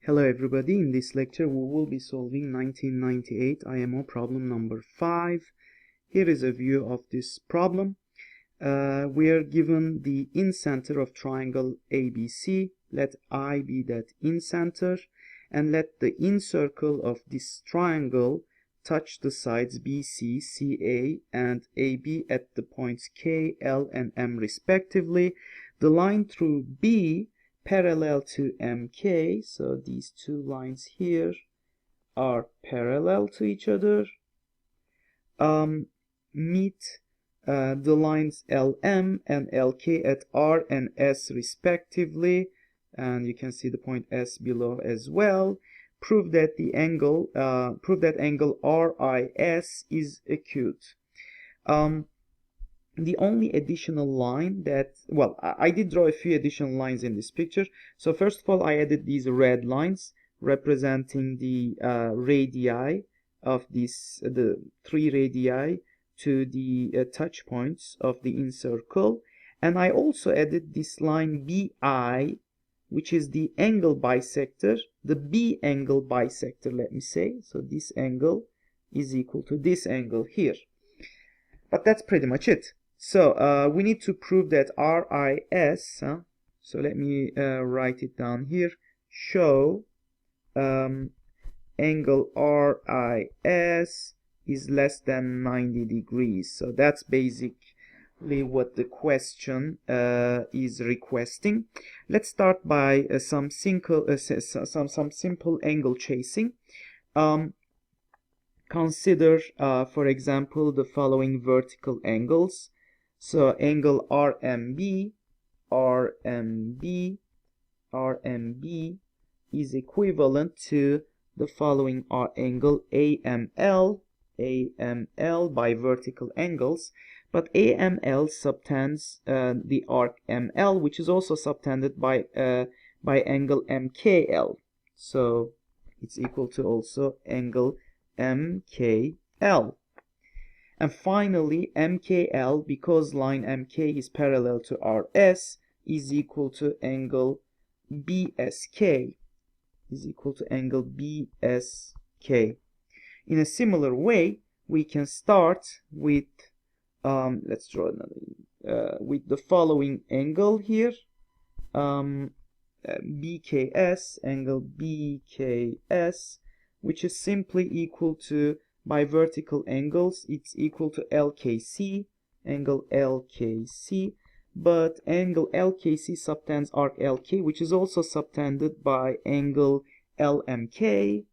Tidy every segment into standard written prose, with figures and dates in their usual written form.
Hello everybody, in this lecture we will be solving 1998 IMO problem number 5. Here is a view of this problem. We are given the in-center of triangle ABC. Let I be that in-center and let the in-circle of this triangle touch the sides BC, CA and AB at the points K, L and M respectively. The line through B parallel to MK, so these two lines here are parallel to each other, meet the lines LM and LK at R and S respectively, and you can see the point S below as well. Prove that angle RIS is acute. The only additional line that, well, I did draw a few additional lines in this picture. So first of all, I added these red lines representing the radii of the three radii to the touch points of the incircle. And I also added this line BI, which is the angle bisector, the B angle bisector, let me say. So this angle is equal to this angle here. But that's pretty much it. So we need to prove that RIS, so let me write it down here, show angle RIS is less than 90 degrees. So that's basically what the question is requesting. Let's start by some simple angle chasing. Consider, for example, the following vertical angles. So angle RMB is equivalent to the following angle AML by vertical angles, but AML subtends the arc ML, which is also subtended by angle MKL. So it's equal to also angle MKL. And finally, MKL, because line MK is parallel to RS, is equal to angle BSK. In a similar way, we can start with let's draw another with the following angle here, BKS, angle BKS, which is simply equal to, by vertical angles, it's equal to LKC, angle LKC, but angle LKC subtends arc LK, which is also subtended by angle LMK.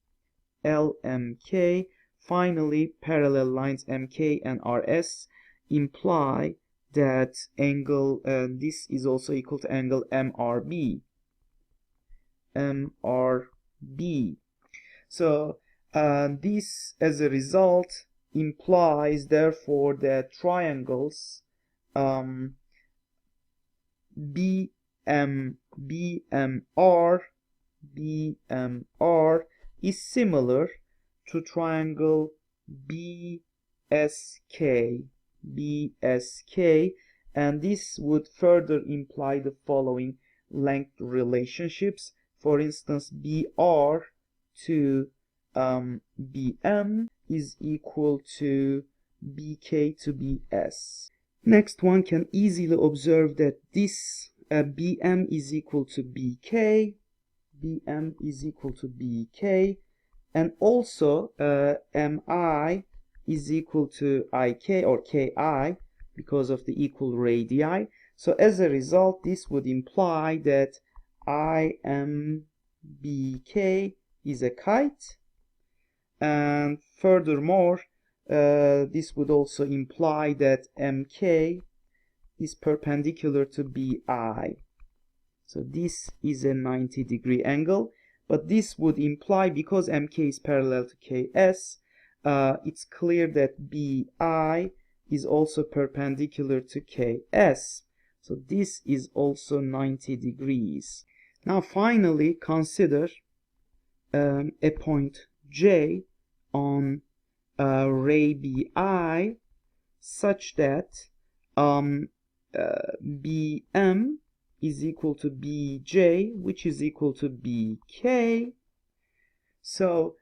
Finally, parallel lines MK and RS imply that angle, this is also equal to angle MRB. So this, as a result, implies therefore that triangles BMR is similar to triangle BSK, and this would further imply the following length relationships. For instance, BR to BM is equal to BK to BS. Next, one can easily observe that this BM is equal to BK, and also MI is equal to IK or KI because of the equal radii. So as a result, this would imply that IMBK is a kite, and furthermore, this would also imply that MK is perpendicular to BI. So this is a 90-degree angle, but this would imply, because MK is parallel to KS, it's clear that BI is also perpendicular to KS. So this is also 90 degrees. Now finally, consider a point J on ray BI such that BM is equal to BJ, which is equal to BK. So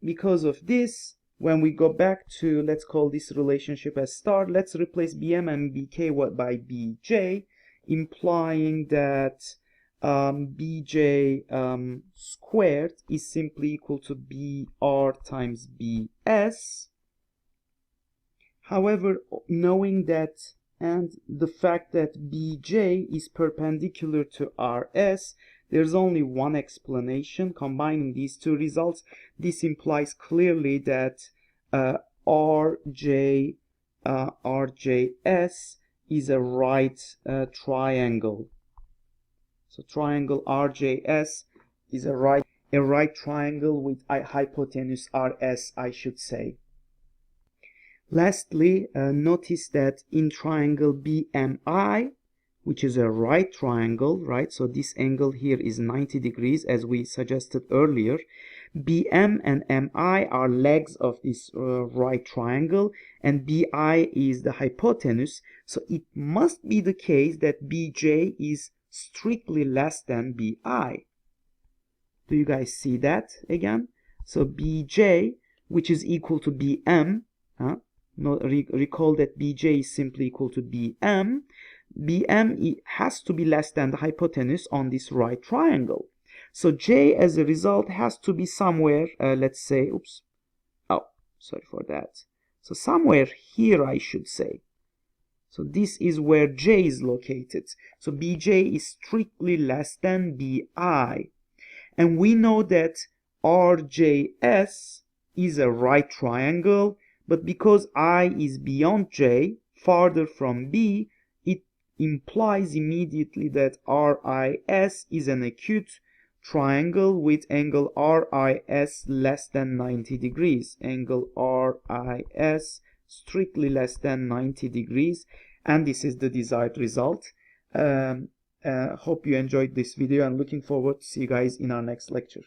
because of this, when we go back to, let's call this relationship as star, let's replace BM and BK by BJ, implying that BJ squared is simply equal to BR times BS. However, knowing that and the fact that BJ is perpendicular to RS, there's only one explanation. Combining these two results, this implies clearly that RJS is a right triangle. So triangle RJS is a right triangle with a hypotenuse RS, I should say. Lastly, notice that in triangle BMI, which is a right triangle, right? So this angle here is 90 degrees, as we suggested earlier. BM and MI are legs of this right triangle, and BI is the hypotenuse. So it must be the case that BJ is strictly less than BI. Do you guys see that again? So BJ, which is equal to BM, recall that BJ is simply equal to BM. BM has to be less than the hypotenuse on this right triangle. So J, as a result, has to be somewhere, let's say, sorry for that. So somewhere here, I should say. So this is where J is located. So BJ is strictly less than BI. And we know that RJS is a right triangle, but because I is beyond J, farther from B, it implies immediately that RIS is an acute triangle with angle RIS less than 90 degrees. Angle RIS strictly less than 90 degrees, and this is the desired result. Hope you enjoyed this video, and looking forward to see you guys in our next lecture.